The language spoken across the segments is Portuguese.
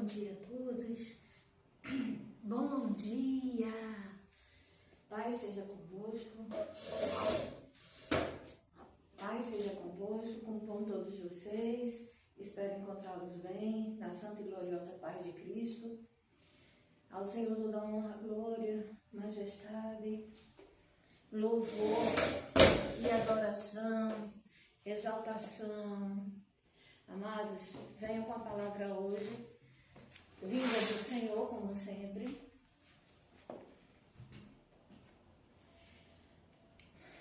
Bom dia a todos. Bom dia. Pai seja convosco. Pai seja convosco, como vão todos vocês. Espero encontrá-los bem, na santa e gloriosa paz de Cristo. Ao Senhor toda honra, glória, majestade, louvor e adoração, exaltação. Amados, venham com a palavra hoje, vinda do Senhor, como sempre.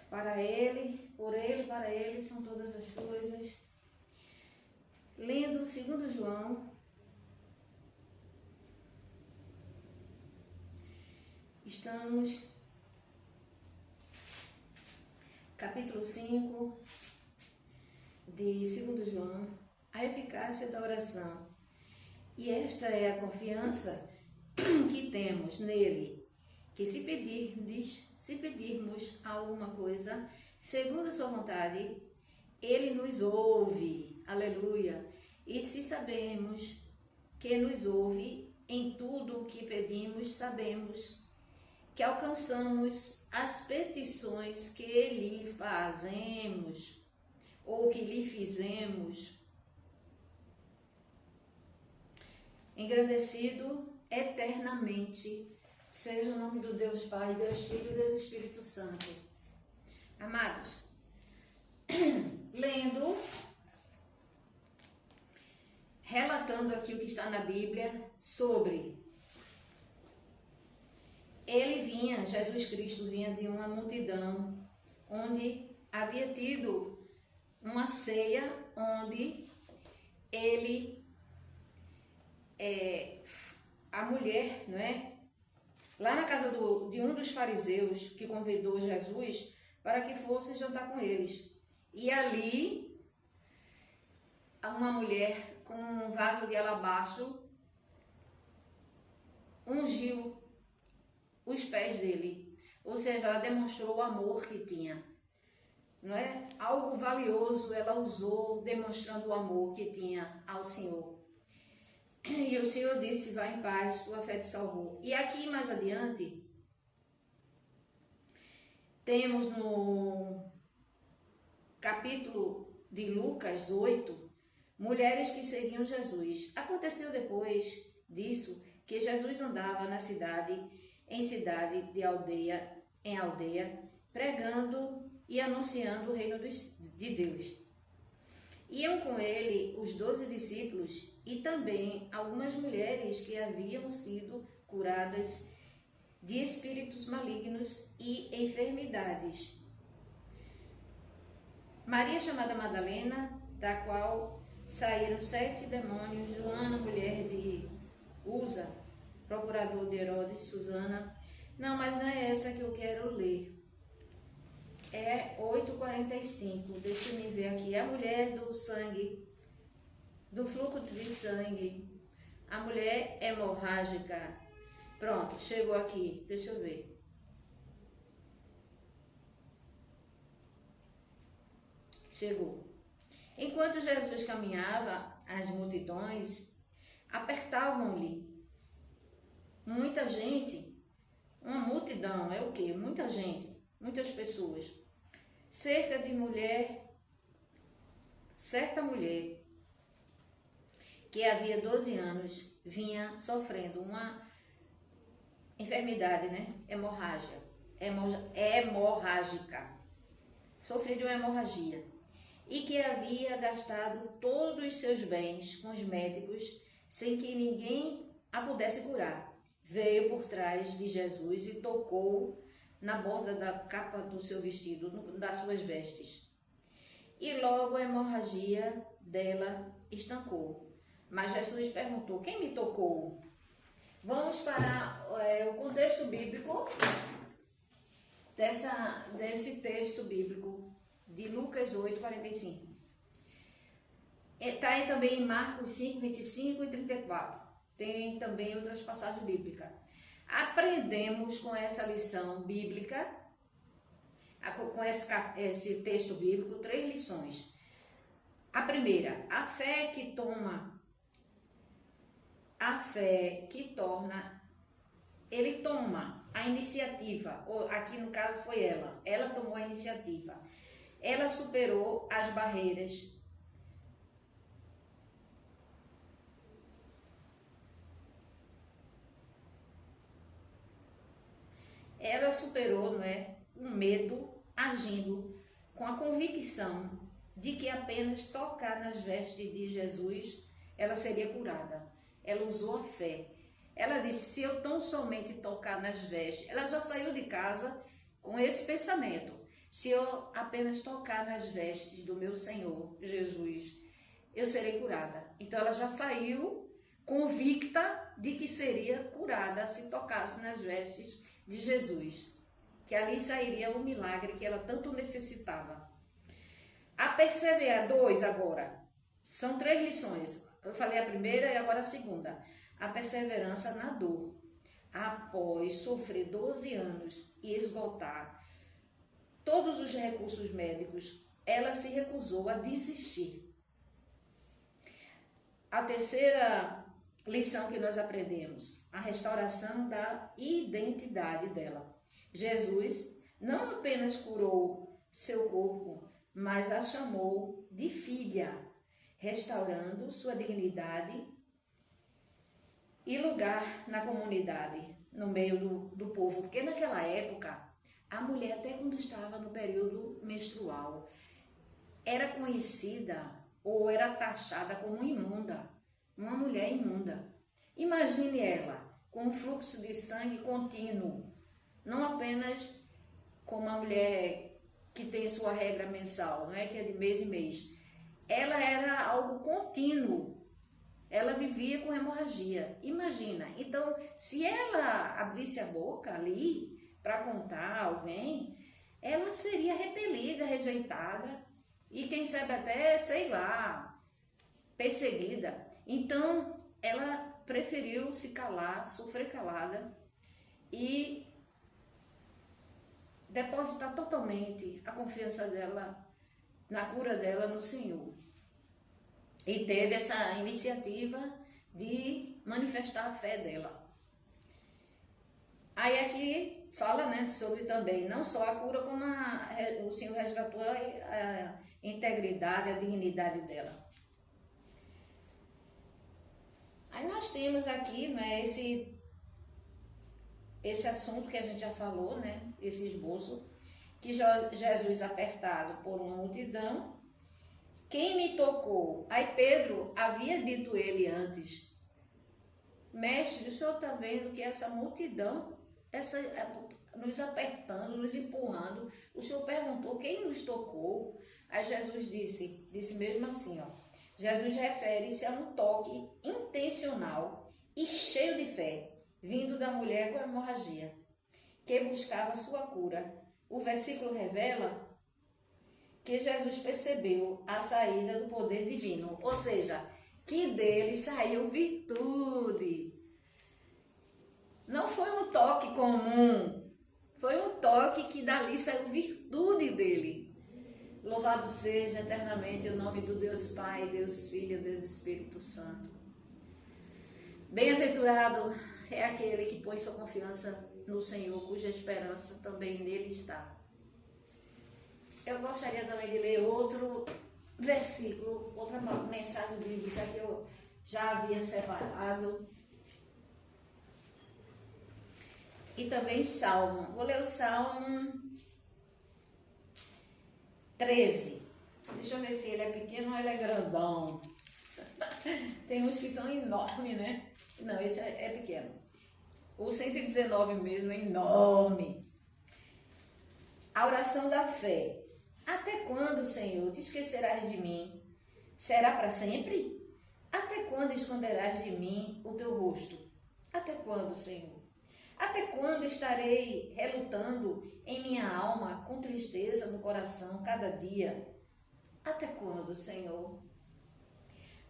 Para Ele, por Ele, para Ele são todas as coisas. Lendo 2 João, estamos capítulo 5 de 2 João, a eficácia da oração. E esta é a confiança que temos nele, que se pedirmos alguma coisa, segundo a sua vontade, ele nos ouve. Aleluia! E se sabemos que nos ouve em tudo o que pedimos, sabemos que alcançamos as petições que lhe fazemos, ou que lhe fizemos. Engrandecido eternamente seja o nome do Deus Pai, Deus Filho e Deus Espírito Santo. Amados, lendo, relatando aqui o que está na Bíblia sobre Jesus Cristo vinha de uma multidão onde havia tido uma ceia, onde a mulher, não é? Lá na casa de um dos fariseus que convidou Jesus para que fosse jantar com eles. E ali, uma mulher com um vaso de alabastro ungiu os pés dele. Ou seja, ela demonstrou o amor que tinha. Não é? Algo valioso ela usou, demonstrando o amor que tinha ao Senhor. E o Senhor disse: vai em paz, tua fé te salvou. E aqui mais adiante, temos no capítulo de Lucas 8, mulheres que seguiam Jesus. Aconteceu depois disso que Jesus andava na cidade, em cidade, de aldeia em aldeia, pregando e anunciando o reino de Deus. Iam com ele os 12 discípulos e também algumas mulheres que haviam sido curadas de espíritos malignos e enfermidades. Maria, chamada Madalena, da qual saíram 7 demônios, Joana, mulher de Uza, procurador de Herodes, Susana. Não, mas não é essa que eu quero ler. É 8:45, deixa eu me ver aqui. A mulher do sangue, do fluxo de sangue, a mulher hemorrágica. Pronto, chegou aqui, deixa eu ver. Chegou. Enquanto Jesus caminhava, as multidões apertavam-lhe. Muita gente, uma multidão é o quê? Muita gente, muitas pessoas. Certa mulher, que havia 12 anos, vinha sofrendo uma enfermidade, né? Hemorrágica. Sofria de uma hemorragia. E que havia gastado todos os seus bens com os médicos, sem que ninguém a pudesse curar. Veio por trás de Jesus e tocou na borda da capa do seu vestido, das suas vestes. E logo a hemorragia dela estancou. Mas Jesus perguntou: quem me tocou? Vamos para o contexto bíblico desse texto bíblico de Lucas 8:45. Está aí também em Marcos 5:25 e 34. Tem também outras passagens bíblicas. Aprendemos com essa lição bíblica, com esse texto bíblico, 3 lições. A primeira, a fé que toma a fé que torna, ele toma a iniciativa, ou aqui no caso foi ela tomou a iniciativa, ela superou as barreiras, ela superou, não é, o medo, agindo com a convicção de que apenas tocar nas vestes de Jesus, ela seria curada. Ela usou a fé. Ela disse, se eu tão somente tocar nas vestes, ela já saiu de casa com esse pensamento. Se eu apenas tocar nas vestes do meu Senhor, Jesus, eu serei curada. Então ela já saiu convicta de que seria curada se tocasse nas vestes de Jesus, que ali sairia o milagre que ela tanto necessitava. A perseverar, 2 agora, são 3 lições. Eu falei a primeira e agora a segunda. A perseverança na dor. Após sofrer 12 anos e esgotar todos os recursos médicos, ela se recusou a desistir. A terceira lição que nós aprendemos, a restauração da identidade dela. Jesus não apenas curou seu corpo, mas a chamou de filha, restaurando sua dignidade e lugar na comunidade, no meio do povo. Porque naquela época, a mulher, até quando estava no período menstrual, era conhecida ou era taxada como imunda, uma mulher imunda. Imagine ela com um fluxo de sangue contínuo, não apenas como uma mulher que tem sua regra mensal, não é, que é de mês em mês. Ela era algo contínuo. Ela vivia com hemorragia. Imagina. Então, se ela abrisse a boca ali para contar a alguém, ela seria repelida, rejeitada e quem sabe até, sei lá, perseguida. Então, ela preferiu se calar, sofrer calada e depositar totalmente a confiança dela, na cura dela no Senhor. E teve essa iniciativa de manifestar a fé dela. Aí aqui fala, né, sobre também, não só a cura, como o Senhor resgatou a integridade, a dignidade dela. Aí nós temos aqui, né, esse assunto que a gente já falou, né, esse esboço, que Jesus, apertado por uma multidão, quem me tocou? Aí Pedro havia dito ele antes, mestre, o senhor está vendo que essa multidão, nos apertando, nos empurrando, o senhor perguntou quem nos tocou? Aí Jesus disse mesmo assim, ó, Jesus refere-se a um toque intencional e cheio de fé, vindo da mulher com hemorragia, que buscava sua cura. O versículo revela que Jesus percebeu a saída do poder divino, ou seja, que dele saiu virtude. Não foi um toque comum, foi um toque que dali saiu virtude dele. Louvado seja eternamente o nome do Deus Pai, Deus Filho, Deus Espírito Santo. Bem-aventurado é aquele que põe sua confiança no Senhor, cuja esperança também nele está. Eu gostaria também de ler outro versículo, outra mensagem bíblica que eu já havia separado. E também Salmo. Vou ler o Salmo 13. Deixa eu ver se ele é pequeno ou ele é grandão. Tem uns que são enormes, né? Não, esse é pequeno. O 119 mesmo é enorme. A oração da fé. Até quando, Senhor, te esquecerás de mim? Será para sempre? Até quando esconderás de mim o teu rosto? Até quando, Senhor? Até quando estarei relutando em minha alma, com tristeza no coração cada dia? Até quando, Senhor?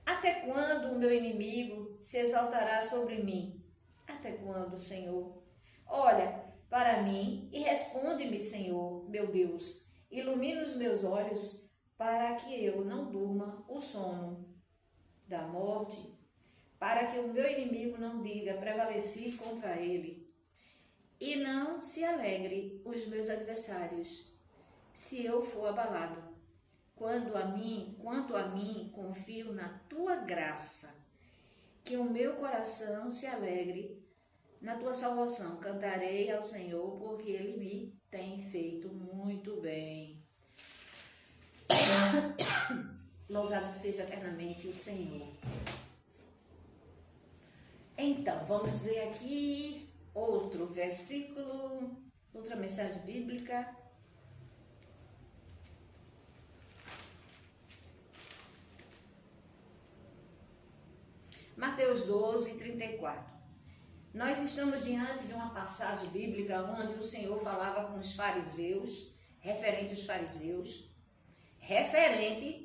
Até quando o meu inimigo se exaltará sobre mim? Até quando, Senhor? Olha para mim e responde-me, Senhor, meu Deus. Ilumina os meus olhos para que eu não durma o sono da morte. para que o meu inimigo não diga, prevaleci contra ele, e não se alegre os meus adversários, se eu for abalado. Quanto a mim, confio na tua graça, que o meu coração se alegre na tua salvação. Cantarei ao Senhor, porque ele me tem feito muito bem. Louvado seja eternamente o Senhor. Então, vamos ver aqui outro versículo, outra mensagem bíblica. Mateus 12, 34. Nós estamos diante de uma passagem bíblica onde o Senhor falava com os fariseus, referente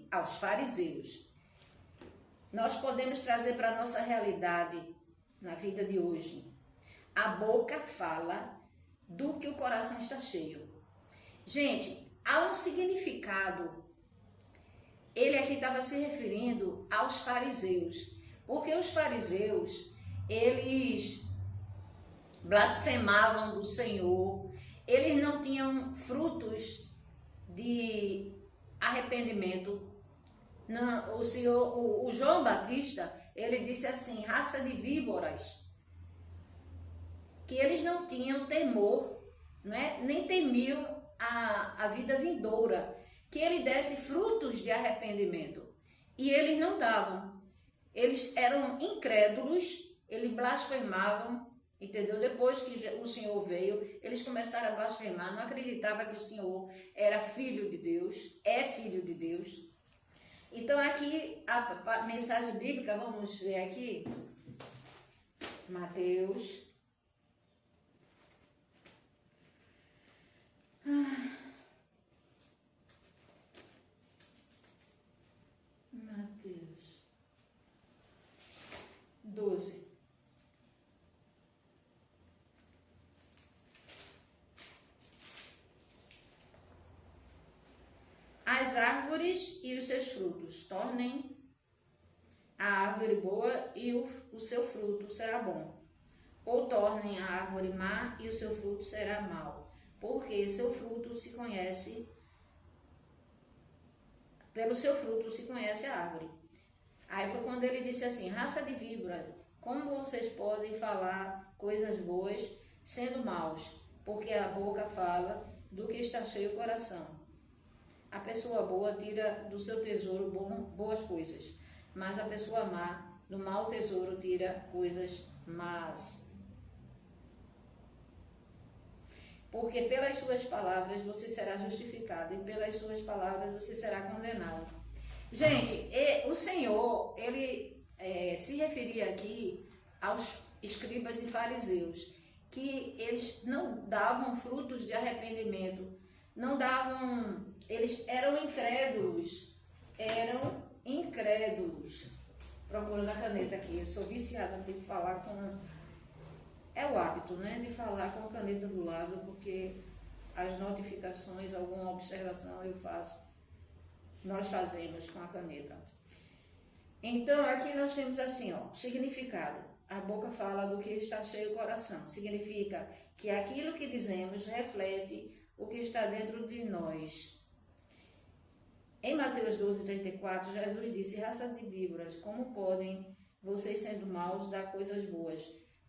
aos fariseus. Nós podemos trazer para a nossa realidade na vida de hoje. A boca fala do que o coração está cheio. Gente, há um significado. Ele aqui estava se referindo aos fariseus, porque os fariseus, eles blasfemavam do Senhor, eles não tinham frutos de arrependimento. Não, o João Batista, ele disse assim, raça de víboras, que eles não tinham temor, né? Nem temiam a vida vindoura, que ele desse frutos de arrependimento. E eles não davam. Eles eram incrédulos, eles blasfemavam, entendeu? Depois que o Senhor veio, eles começaram a blasfemar, não acreditavam que o Senhor era filho de Deus, é filho de Deus. Então aqui, a mensagem bíblica, vamos ver aqui, Mateus. Mateus 12. As árvores e os seus frutos, tornem a árvore boa e o seu fruto será bom. Ou tornem a árvore má e o seu fruto será mau, porque seu fruto se conhece, pelo seu fruto se conhece a árvore. Aí foi quando ele disse assim, raça de víbora, como vocês podem falar coisas boas sendo maus? Porque a boca fala do que está cheio o coração. A pessoa boa tira do seu tesouro boas coisas, mas a pessoa má, do mau tesouro, tira coisas más. Porque pelas suas palavras você será justificado e pelas suas palavras você será condenado. Gente, o Senhor, ele se referia aqui aos escribas e fariseus, que eles não davam frutos de arrependimento, não davam, eles eram incrédulos. Procurando a caneta aqui, eu sou viciada, tenho que falar com... É o hábito, né, de falar com a caneta do lado, porque as notificações, alguma observação nós fazemos com a caneta. Então, aqui nós temos assim, ó, significado. A boca fala do que está cheio o coração. Significa que aquilo que dizemos reflete o que está dentro de nós. Em Mateus 12, 34, Jesus disse, raça de víboras, como podem vocês, sendo maus, dar coisas boas?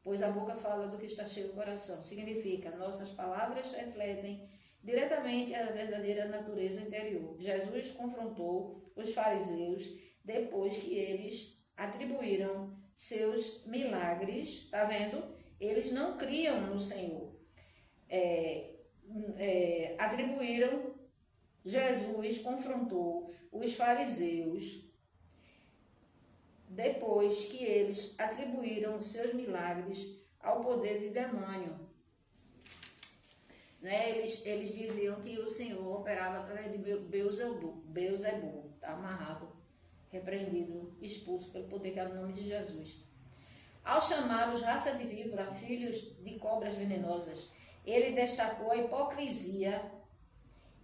Pois a boca fala do que está cheio o coração. Significa, nossas palavras refletem diretamente a verdadeira natureza interior. Jesus confrontou os fariseus depois que eles atribuíram seus milagres, tá vendo? Eles não criam no Senhor. Atribuíram, Jesus confrontou os fariseus depois que eles atribuíram seus milagres ao poder de demônio. Né? Eles diziam que o Senhor operava através de Beelzebul, está amarrado, repreendido, expulso pelo poder que era o nome de Jesus. Ao chamá-los raça de víbora, filhos de cobras venenosas, ele destacou a hipocrisia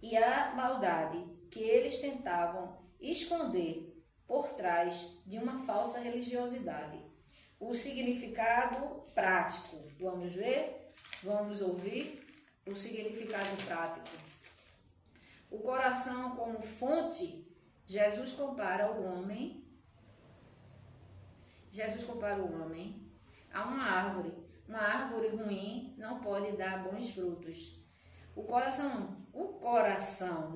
e a maldade que eles tentavam esconder por trás de uma falsa religiosidade. o significado prático. Vamos ver? Vamos ouvir o significado prático. O coração como fonte, Jesus compara o homem a uma árvore. Uma árvore ruim não pode dar bons frutos. O coração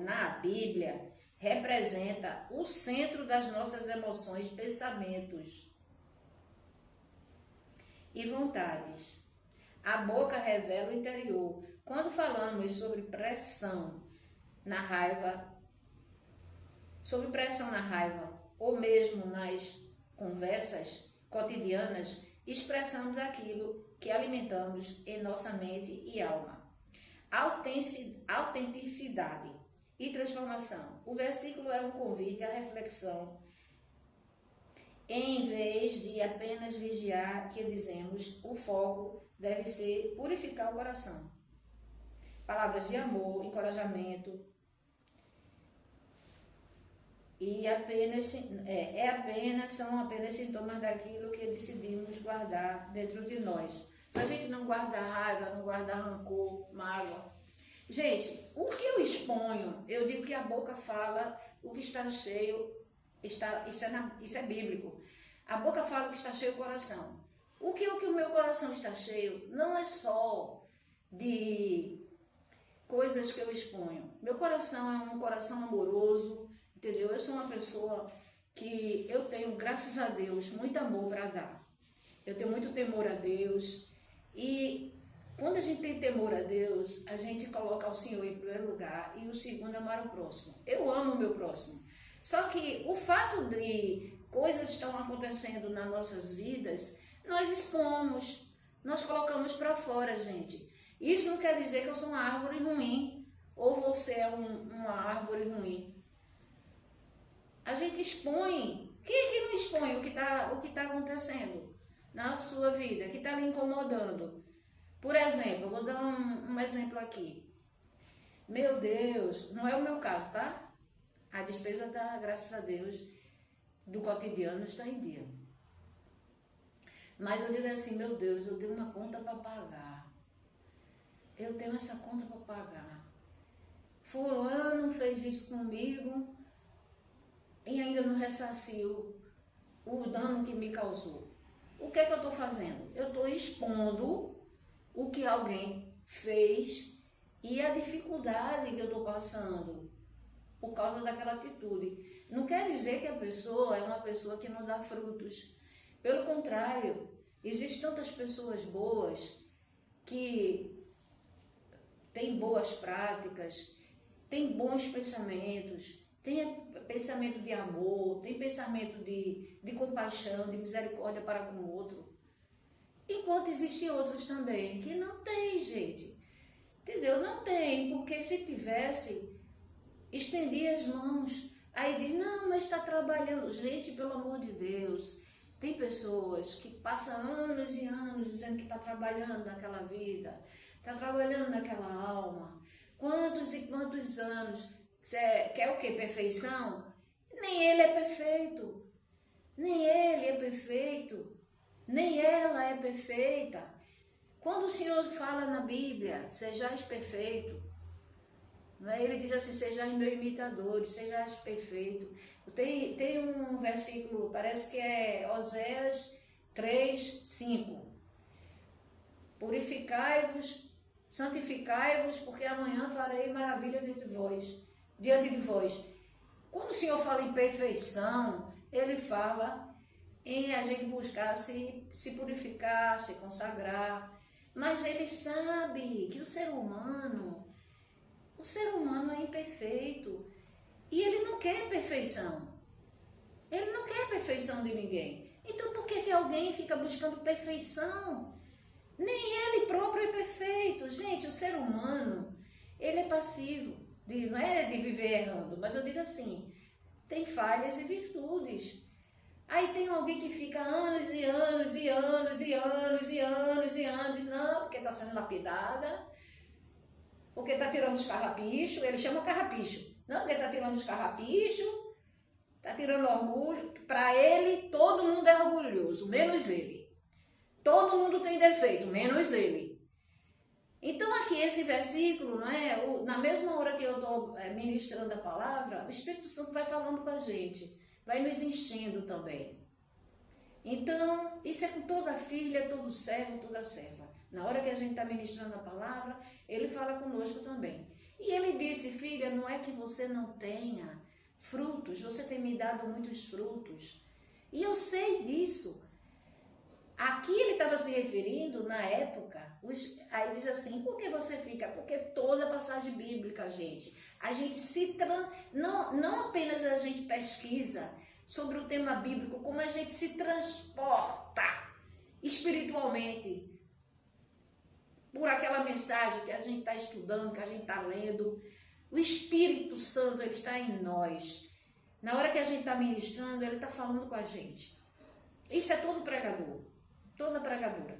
na Bíblia representa o centro das nossas emoções, pensamentos e vontades. A boca revela o interior. Quando falamos sobre pressão na raiva, ou mesmo nas conversas cotidianas, expressamos aquilo que alimentamos em nossa mente e alma. Autenticidade e transformação. O versículo é um convite à reflexão. Em vez de apenas vigiar, que dizemos, o foco deve ser purificar o coração. Palavras de amor, encorajamento, e são apenas sintomas daquilo que decidimos guardar dentro de nós. Para a gente não guardar raiva, não guardar rancor, mágoa. Gente, o que eu exponho, eu digo que a boca fala o que está cheio, isso é bíblico. A boca fala o que está cheio o coração. O que o meu coração está cheio não é só de coisas que eu exponho. Meu coração é um coração amoroso, entendeu? Eu sou uma pessoa que eu tenho, graças a Deus, muito amor para dar. Eu tenho muito temor a Deus. E quando a gente tem temor a Deus, a gente coloca o Senhor em primeiro lugar e o segundo é amar o próximo. Eu amo o meu próximo. Só que o fato de coisas estão acontecendo nas nossas vidas, nós expomos, nós colocamos para fora, gente. Isso não quer dizer que eu sou uma árvore ruim ou você é uma árvore ruim. A gente expõe. Quem é que não expõe o que tá acontecendo na sua vida, que está lhe incomodando? Por exemplo, eu vou dar um exemplo aqui. Meu Deus, não é o meu caso, tá? A despesa graças a Deus, do cotidiano está em dia. Mas eu digo assim, meu Deus, eu tenho uma conta para pagar. Eu tenho essa conta para pagar. Fulano fez isso comigo e ainda não ressarciu o dano que me causou. O que é que eu estou fazendo? Eu estou expondo o que alguém fez e a dificuldade que eu estou passando por causa daquela atitude. Não quer dizer que a pessoa é uma pessoa que não dá frutos. Pelo contrário, existem tantas pessoas boas que têm boas práticas, têm bons pensamentos, têm pensamento de amor, têm pensamento de compaixão, de misericórdia para com o outro. Enquanto existem outros também que não tem, gente. Entendeu? Não tem, porque se tivesse, estendia as mãos. Aí diz, não, mas está trabalhando. Gente, pelo amor de Deus, tem pessoas que passam anos e anos dizendo que está trabalhando naquela vida, está trabalhando naquela alma. Quantos e quantos anos? Quer o quê? Perfeição? Nem ele é perfeito. Nem ele é perfeito. Nem ela é perfeita. Quando o Senhor fala na Bíblia, sejais perfeito, não é? Ele diz assim, sejais meus imitadores, sejais perfeito. Tem um versículo, parece que é Oséias 3, 5. Purificai-vos, santificai-vos, porque amanhã farei maravilha diante de vós. Quando o Senhor fala em perfeição, Ele fala em a gente buscar se purificar, se consagrar. Mas Ele sabe que o ser humano é imperfeito. E Ele não quer perfeição. Ele não quer perfeição de ninguém. Então por que alguém fica buscando perfeição? Nem Ele próprio é perfeito. Gente, o ser humano, ele é passivo. Não é de viver errando, mas eu digo assim, tem falhas e virtudes. Aí tem alguém que fica anos e anos e anos e anos e anos e anos, não, porque está sendo lapidada, porque está tirando os carrapichos, ele chama carrapicho, não, porque está tirando os carrapichos, está tirando orgulho, para ele todo mundo é orgulhoso, menos ele. Todo mundo tem defeito, menos ele. Então aqui esse versículo, na mesma hora que eu estou ministrando a palavra, o Espírito Santo vai falando com a gente, vai nos enchendo também. Então, isso é com toda filha, todo servo, toda serva. Na hora que a gente está ministrando a palavra, ele fala conosco também. E ele disse, filha, não é que você não tenha frutos, você tem me dado muitos frutos. E eu sei disso. Aqui ele estava se referindo, na época, aí diz assim, por que você fica? Porque toda passagem bíblica, gente, a gente não apenas a gente pesquisa sobre o tema bíblico, como a gente se transporta espiritualmente por aquela mensagem que a gente está estudando, que a gente está lendo. O Espírito Santo, ele está em nós. Na hora que a gente está ministrando, ele está falando com a gente. Isso é todo pregador, toda pregadora.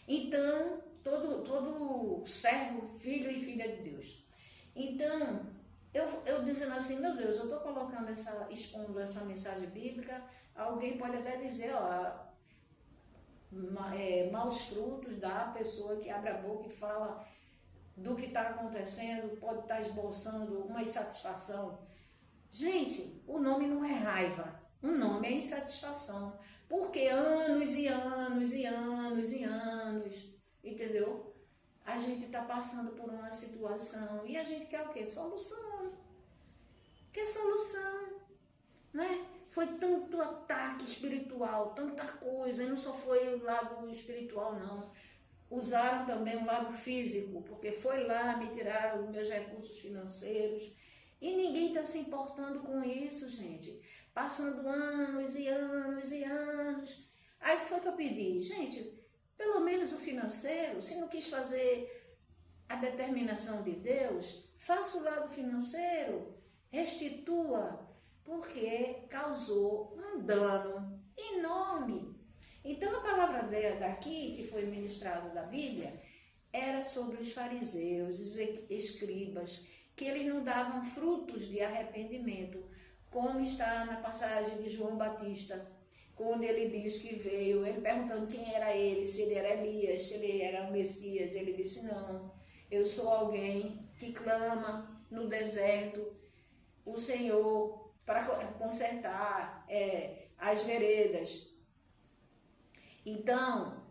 Então, todo servo, filho e filha de Deus. Então, eu dizendo assim, meu Deus, eu estou colocando expondo essa mensagem bíblica, alguém pode até dizer, maus frutos da pessoa que abre a boca e fala do que está acontecendo, pode estar esboçando uma insatisfação. Gente, o nome não é raiva, o nome é insatisfação, porque anos e anos e anos e anos, entendeu? A gente está passando por uma situação e a gente quer o quê? Solução. Quer solução, né? Foi tanto ataque espiritual, tanta coisa, e não só foi o lado espiritual, não. Usaram também o lado físico, porque foi lá, me tiraram os meus recursos financeiros, e ninguém está se importando com isso, gente. Passando anos e anos e anos. Aí o que foi que eu pedi? Gente, pelo menos o financeiro, se não quis fazer a determinação de Deus, faça o lado financeiro, restitua, porque causou um dano enorme. Então a palavra daqui, que foi ministrada da Bíblia, era sobre os fariseus, os escribas, que eles não davam frutos de arrependimento, como está na passagem de João Batista, quando ele diz que veio, ele perguntando quem era ele, se ele era Elias, se ele era o Messias, ele disse, não, eu sou alguém que clama no deserto, o Senhor, para consertar as veredas. Então,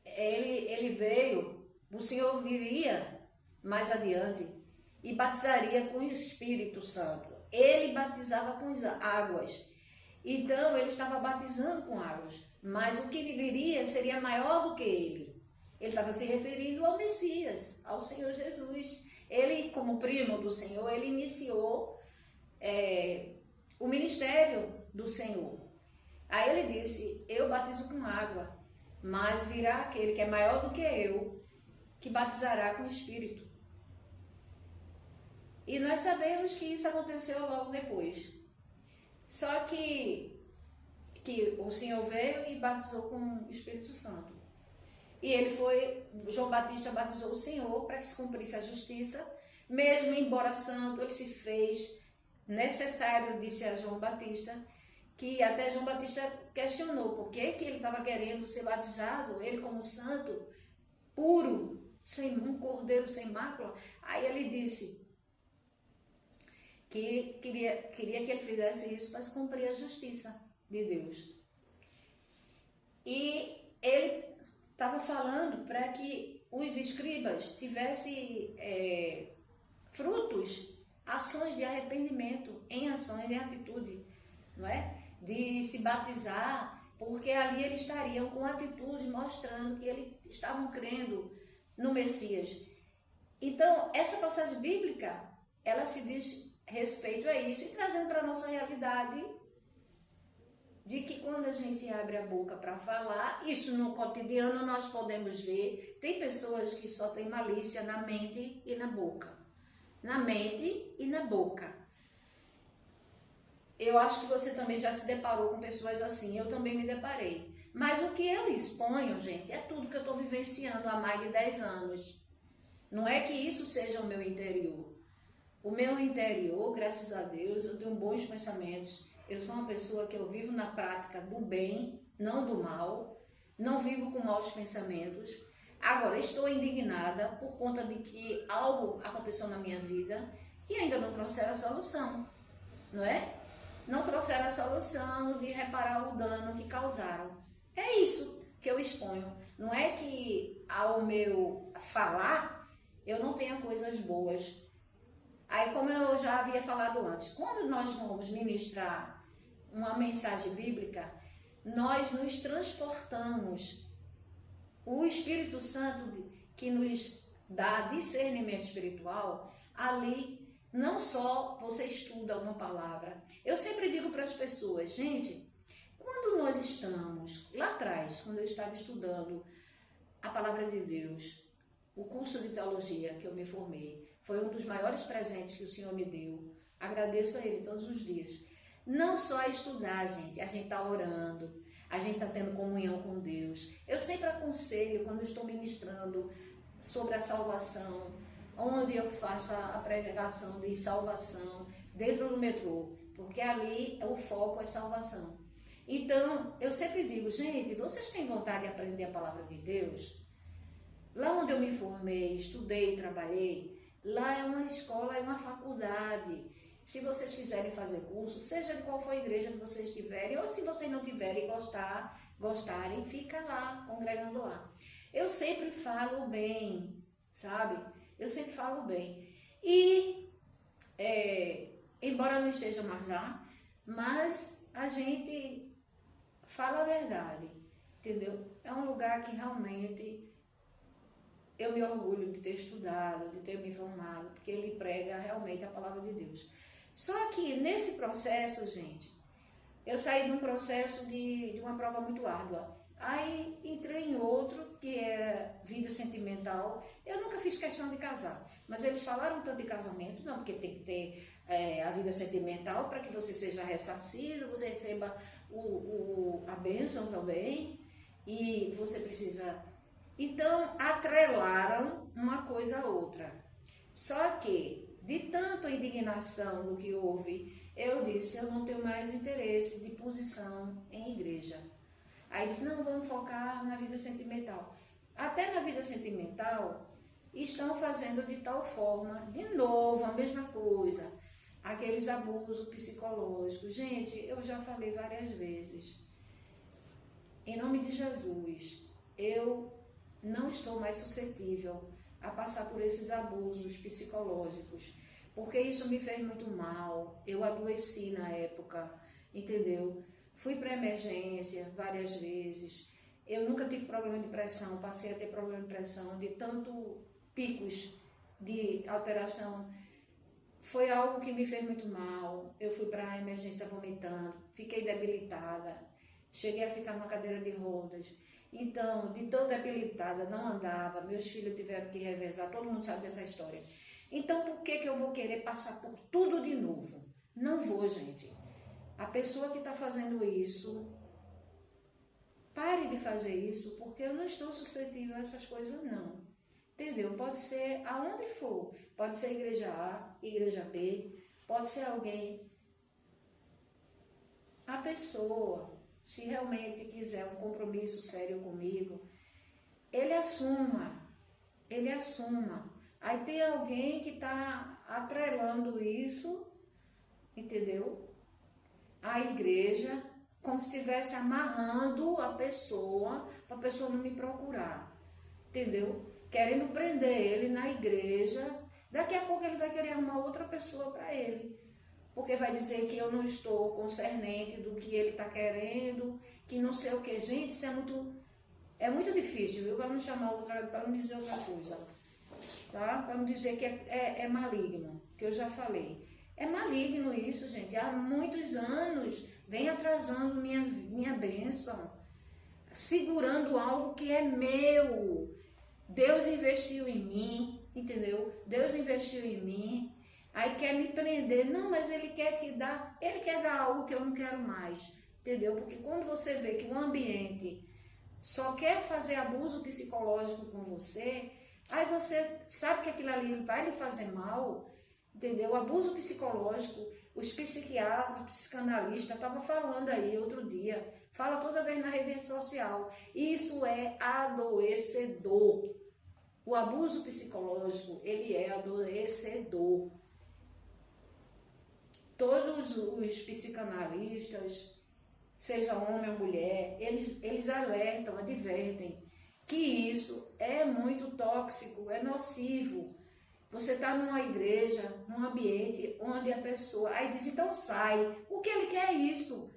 ele veio, o Senhor viria mais adiante e batizaria com o Espírito Santo. Ele batizava com as águas. Então, ele estava batizando com águas, mas o que viria seria maior do que ele. Ele estava se referindo ao Messias, ao Senhor Jesus. Ele, como primo do Senhor, ele iniciou o ministério do Senhor. Aí ele disse, eu batizo com água, mas virá aquele que é maior do que eu, que batizará com o Espírito. E nós sabemos que isso aconteceu logo depois. Só que o Senhor veio e batizou com o Espírito Santo. E João Batista batizou o Senhor para que se cumprisse a justiça, mesmo embora santo, ele se fez necessário, disse a João Batista, que até João Batista questionou por que ele estava querendo ser batizado, ele como santo, puro, sem um cordeiro sem mácula. Aí ele disse que queria que ele fizesse isso para se cumprir a justiça de Deus. E ele estava falando para que os escribas tivessem frutos, ações de arrependimento, em ações, em atitude, não é? De se batizar, porque ali eles estariam com atitude, mostrando que eles estavam crendo no Messias. Então, essa passagem bíblica, ela se diz respeito a isso, e trazendo para a nossa realidade, de que quando a gente abre a boca para falar, isso no cotidiano nós podemos ver, tem pessoas que só têm malícia na mente e na boca. Na mente e na boca. Eu acho que você também já se deparou com pessoas assim, eu também me deparei. Mas o que eu exponho, gente, é tudo que eu estou vivenciando há mais de 10 anos. Não é que isso seja o meu interior. O meu interior, graças a Deus, eu tenho bons pensamentos. Eu sou uma pessoa que eu vivo na prática do bem, não do mal. não vivo com maus pensamentos. Agora, estou indignada por conta de que algo aconteceu na minha vida e ainda não trouxeram a solução, não é? Não trouxeram a solução de reparar o dano que causaram. É isso que eu exponho. Não é que ao meu falar eu não tenha coisas boas. Aí, como eu já havia falado antes, quando nós vamos ministrar uma mensagem bíblica, nós nos transportamos. O Espírito Santo que nos dá discernimento espiritual, ali não só você estuda uma palavra. Eu sempre digo para as pessoas, gente, quando nós estamos lá atrás, quando eu estava estudando a palavra de Deus, o curso de teologia que eu me formei, foi um dos maiores presentes que o Senhor me deu. Agradeço a Ele todos os dias. Não só a estudar, gente, a gente está orando, a gente está tendo comunhão com Deus. Eu sempre aconselho, quando eu estou ministrando sobre a salvação, onde eu faço a pregação de salvação, dentro do metrô, porque ali o foco é salvação. Então, eu sempre digo, gente, vocês têm vontade de aprender a palavra de Deus? Lá onde eu me formei, estudei, trabalhei, lá é uma escola, é uma faculdade. Se vocês quiserem fazer curso, seja de qual for a igreja que vocês estiverem, ou se vocês não tiverem gostarem, fica lá, congregando lá. Eu sempre falo bem, sabe? Eu sempre falo bem. E, embora eu não esteja mais lá, mas a gente fala a verdade, entendeu? É um lugar que realmente eu me orgulho de ter estudado, de ter me formado, porque ele prega realmente a palavra de Deus. Só que nesse processo, gente, eu saí de um processo de uma prova muito árdua. Aí entrei em outro, que era vida sentimental. Eu nunca fiz questão de casar, mas eles falaram tanto de casamento, não, porque tem que ter a vida sentimental para que você seja ressarcido, você receba a bênção também, e você precisa... Então, atrelaram uma coisa a outra. Só que, de tanta indignação do que houve, eu disse, eu não tenho mais interesse de posição em igreja. Aí disse, não, vamos focar na vida sentimental. Até na vida sentimental, estão fazendo de tal forma, de novo, a mesma coisa, aqueles abusos psicológicos. Gente, eu já falei várias vezes, em nome de Jesus, eu não estou mais suscetível a passar por esses abusos psicológicos, porque isso me fez muito mal, eu adoeci na época, entendeu? Fui para emergência várias vezes, eu nunca tive problema de pressão, passei a ter problema de pressão, de tanto picos de alteração, foi algo que me fez muito mal, eu fui para a emergência vomitando, fiquei debilitada, cheguei a ficar numa cadeira de rodas. Então, de tão debilitada, não andava, meus filhos tiveram que revezar, todo mundo sabe dessa história. Então, por que eu vou querer passar por tudo de novo? Não vou, gente. A pessoa que está fazendo isso, pare de fazer isso, porque eu não estou suscetível a essas coisas, não. Entendeu? Pode ser aonde for. Pode ser igreja A, igreja B, pode ser alguém. A pessoa... se realmente quiser um compromisso sério comigo, ele assuma. Aí tem alguém que está atrelando isso, entendeu? A igreja, como se estivesse amarrando a pessoa, para a pessoa não me procurar, entendeu? Querendo prender ele na igreja, daqui a pouco ele vai querer arrumar outra pessoa para ele. Porque vai dizer que eu não estou concernente do que ele está querendo, que não sei o que. Gente, isso é muito difícil, viu? Para não chamar outra, para não dizer outra coisa, tá? Para não dizer que é maligno, que eu já falei. É maligno isso, gente. Há muitos anos vem atrasando minha bênção, segurando algo que é meu. Deus investiu em mim, entendeu? Deus investiu em mim. Aí quer me prender, não, mas ele quer te dar, ele quer dar algo que eu não quero mais, entendeu? Porque quando você vê que o ambiente só quer fazer abuso psicológico com você, aí você sabe que aquilo ali vai lhe fazer mal, entendeu? O abuso psicológico os psiquiatras, psicanalistas, estavam falando aí outro dia, fala toda vez na rede social. Isso é adoecedor. O abuso psicológico, ele é adoecedor. Todos os psicanalistas, seja homem ou mulher, eles alertam, advertem que isso é muito tóxico, é nocivo. Você está numa igreja, num ambiente onde a pessoa... Aí diz, então sai. O que ele quer é isso.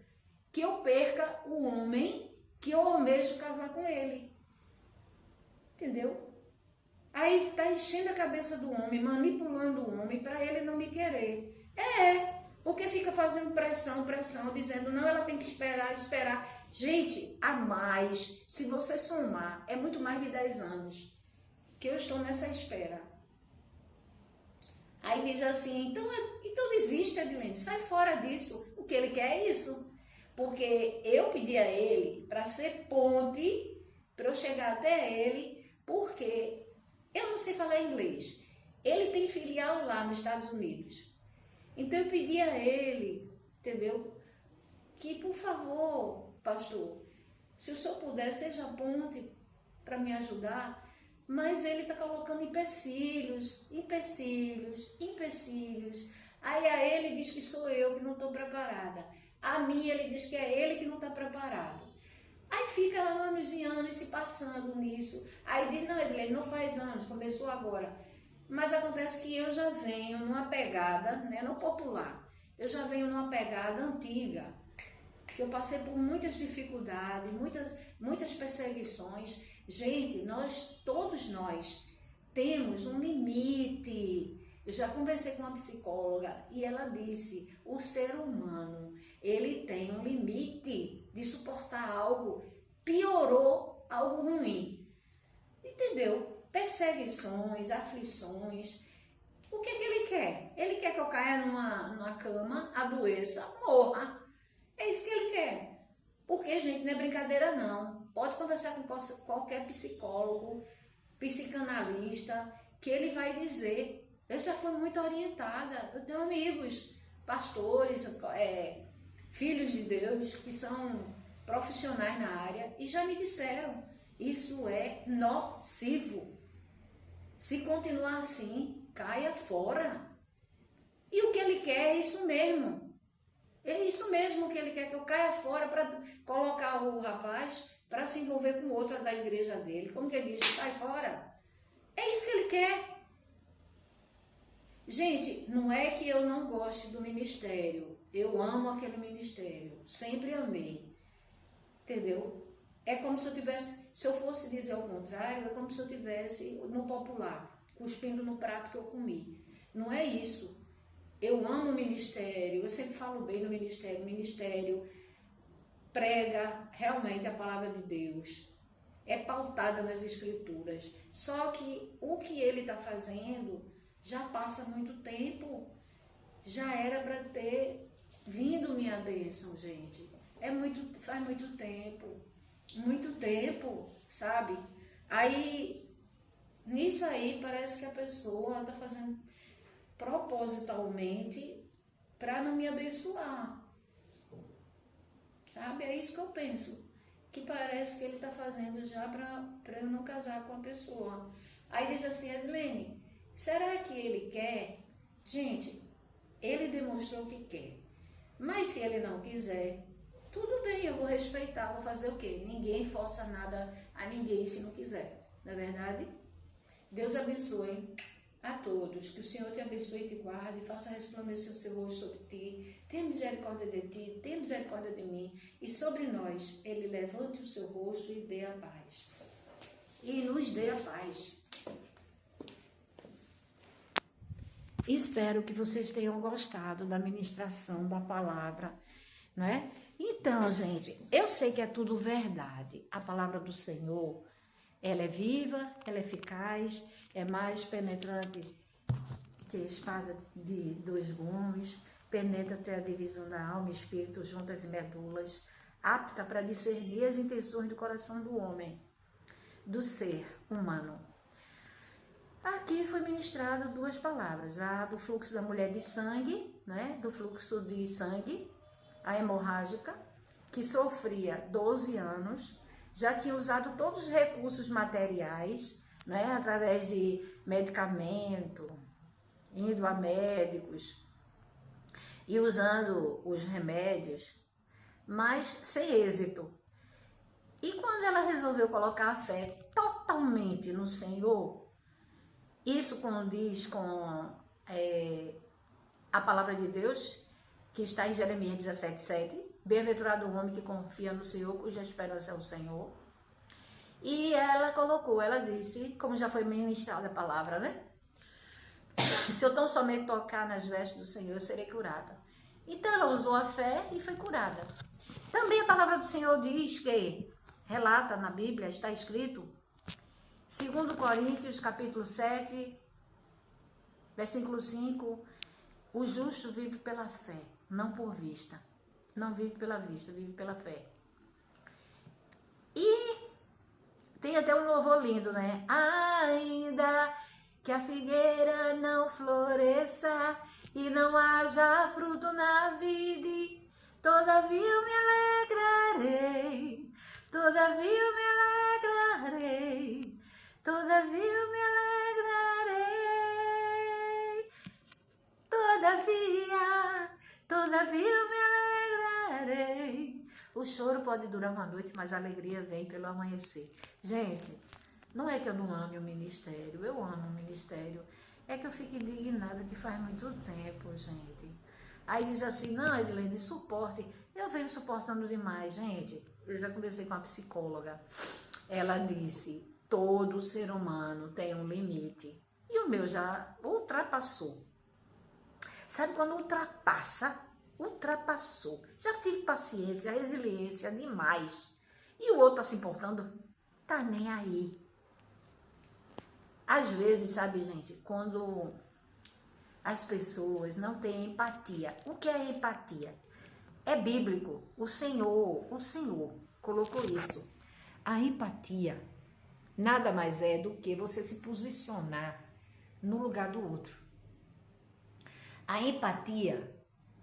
Que eu perca o homem que eu almejo casar com ele. Entendeu? Aí está enchendo a cabeça do homem, manipulando o homem para ele não me querer. Porque fica fazendo pressão, dizendo, não, ela tem que esperar. Gente, a mais, se você somar, é muito mais de 10 anos que eu estou nessa espera. Aí diz assim, então desiste, Edilene, sai fora disso. O que ele quer é isso. Porque eu pedi a ele para ser ponte, para eu chegar até ele, porque eu não sei falar inglês. Ele tem filial lá nos Estados Unidos. Então eu pedi a ele, entendeu? Que, por favor, pastor, se o senhor puder, seja ponte para me ajudar. Mas ele está colocando empecilhos. Aí a ele diz que sou eu que não estou preparada. A mim ele diz que é ele que não está preparado. Aí fica anos e anos se passando nisso. Aí diz, não, Edilene, não faz anos, começou agora. Mas acontece que eu já venho numa pegada, né, no popular. Eu já venho numa pegada antiga. Que eu passei por muitas dificuldades, muitas perseguições. Gente, todos nós temos um limite. Eu já conversei com uma psicóloga e ela disse, o ser humano, ele tem um limite de suportar algo, piorou algo ruim. Entendeu? Perseguições, aflições. O que ele quer? Ele quer que eu caia numa cama, adoeça, morra. É isso que ele quer. Porque, gente, não é brincadeira não. Pode conversar com qualquer psicólogo, psicanalista, que ele vai dizer. Eu já fui muito orientada. Eu tenho amigos, pastores, filhos de Deus, que são profissionais na área, e já me disseram, isso é nocivo. Se continuar assim, caia fora. E o que ele quer é isso mesmo. É isso mesmo que ele quer, que eu caia fora para colocar o rapaz para se envolver com outra da igreja dele. Como que ele diz? Sai fora. É isso que ele quer. Gente, não é que eu não goste do ministério. Eu amo aquele ministério. Sempre amei. Entendeu? É como se eu tivesse, se eu fosse dizer o contrário, é como se eu tivesse no popular, cuspindo no prato que eu comi. Não é isso. Eu amo o ministério, eu sempre falo bem no ministério. O ministério prega realmente a palavra de Deus, é pautada nas escrituras. Só que o que ele está fazendo já passa muito tempo, já era para ter vindo minha bênção, gente. Faz muito tempo, sabe? Aí, nisso aí, parece que a pessoa está fazendo propositalmente para não me abençoar, sabe? É isso que eu penso, que parece que ele está fazendo já para eu não casar com a pessoa. Aí diz assim, Edilene, será que ele quer? Gente, ele demonstrou que quer, mas se ele não quiser, tudo bem, eu vou respeitar, vou fazer o quê? Ninguém força nada a ninguém se não quiser, não é verdade? Deus abençoe a todos, que o Senhor te abençoe e te guarde, faça resplandecer o seu rosto sobre ti, tenha misericórdia de ti, tenha misericórdia de mim, e sobre nós Ele levante o seu rosto e dê a paz. E nos dê a paz. Espero que vocês tenham gostado da ministração da palavra, não é? Então, gente, eu sei que é tudo verdade. A palavra do Senhor, ela é viva, ela é eficaz, é mais penetrante que a espada de 2 gumes, penetra até a divisão da alma e espírito, juntas e medulas, apta para discernir as intenções do coração do homem, do ser humano. Aqui foi ministrado 2 palavras, a do fluxo da mulher de sangue né, do fluxo de sangue, a hemorrágica, que sofria 12 anos, já tinha usado todos os recursos materiais, né, através de medicamento, indo a médicos e usando os remédios, mas sem êxito. E quando ela resolveu colocar a fé totalmente no Senhor, isso condiz com a palavra de Deus, que está em Jeremias 17:7, bem-aventurado o homem que confia no Senhor, cuja esperança é o Senhor. E ela disse, como já foi ministrada a palavra, né? Se eu tão somente tocar nas vestes do Senhor, eu serei curada. Então ela usou a fé e foi curada. Também a palavra do Senhor diz que, relata na Bíblia, está escrito, 2 Coríntios capítulo 7, versículo 5, o justo vive pela fé, não por vista. Não vive pela vista, vive pela fé. E tem até um louvor lindo, né? Ainda que a figueira não floresça e não haja fruto na vide, todavia eu me alegrarei, todavia eu me alegrarei, todavia eu me alegrarei, todavia eu me alegrarei. O choro pode durar uma noite, mas a alegria vem pelo amanhecer. Gente, não é que eu não ame o ministério, eu amo o ministério. É que eu fico indignada que faz muito tempo, gente. Aí diz assim, não, Edilene, suporte. Eu venho suportando demais, gente. Eu já conversei com a psicóloga. Ela disse, todo ser humano tem um limite. E o meu já ultrapassou. Sabe quando ultrapassa? Ultrapassou. Já tive paciência, resiliência demais. E o outro tá se importando? Tá nem aí. Às vezes, sabe, gente, quando as pessoas não têm empatia. O que é empatia? É bíblico. O Senhor colocou isso. A empatia nada mais é do que você se posicionar no lugar do outro. A empatia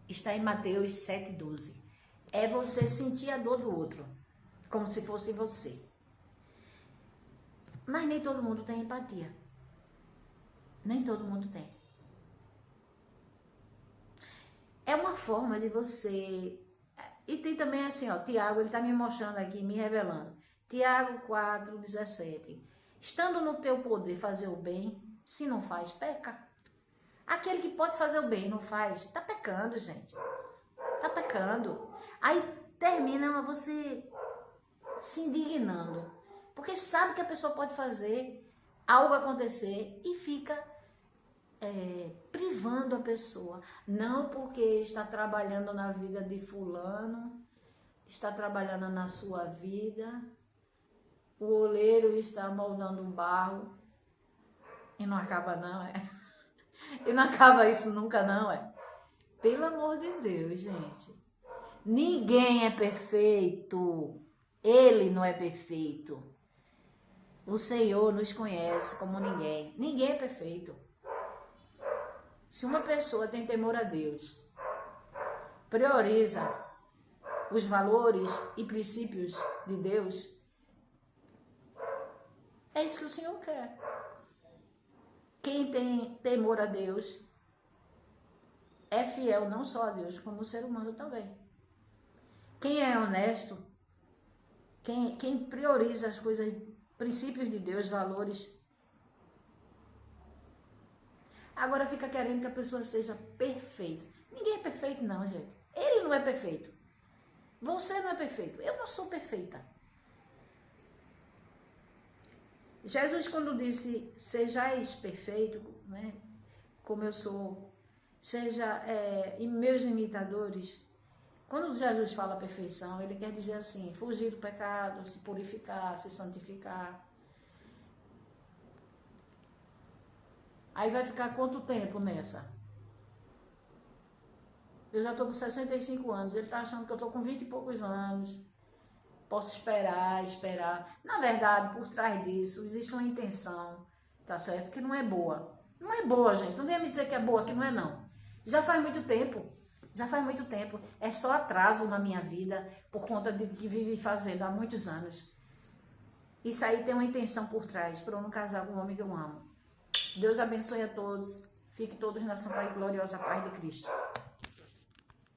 está em Mateus 7,12. É você sentir a dor do outro, como se fosse você. Mas nem todo mundo tem empatia. Nem todo mundo tem. É uma forma de você... E tem também assim, ó, Tiago, ele está me mostrando aqui, me revelando. Tiago 4,17. Estando no teu poder fazer o bem, se não faz, peca. Aquele que pode fazer o bem e não faz, tá pecando, gente. Tá pecando. Aí termina você se indignando. Porque sabe que a pessoa pode fazer algo acontecer e fica privando a pessoa. Não porque está trabalhando na vida de fulano, está trabalhando na sua vida. O oleiro está moldando um barro e não acaba não, E não acaba isso nunca não, Pelo amor de Deus, gente. Ninguém é perfeito. Ele não é perfeito. O Senhor nos conhece como ninguém. Ninguém é perfeito. Se uma pessoa tem temor a Deus, prioriza os valores e princípios de Deus, é isso que o Senhor quer. Quem tem temor a Deus é fiel não só a Deus, como o ser humano também. Quem é honesto, quem prioriza as coisas, princípios de Deus, valores. Agora fica querendo que a pessoa seja perfeita. Ninguém é perfeito não, gente. Ele não é perfeito. Você não é perfeito. Eu não sou perfeita. Jesus, quando disse, sejais perfeito, né, como eu sou, seja meus imitadores, quando Jesus fala perfeição, ele quer dizer assim, fugir do pecado, se purificar, se santificar. Aí vai ficar quanto tempo nessa? Eu já estou com 65 anos, ele está achando que eu estou com 20 e poucos anos. Posso esperar. Na verdade, por trás disso, existe uma intenção, tá certo? Que não é boa. Não é boa, gente. Não venha me dizer que é boa, que não é não. Já faz muito tempo. Já faz muito tempo. É só atraso na minha vida por conta de que vive fazendo há muitos anos. Isso aí tem uma intenção por trás, para eu não casar com o homem que eu amo. Deus abençoe a todos. Fique todos na santa e gloriosa paz de Cristo.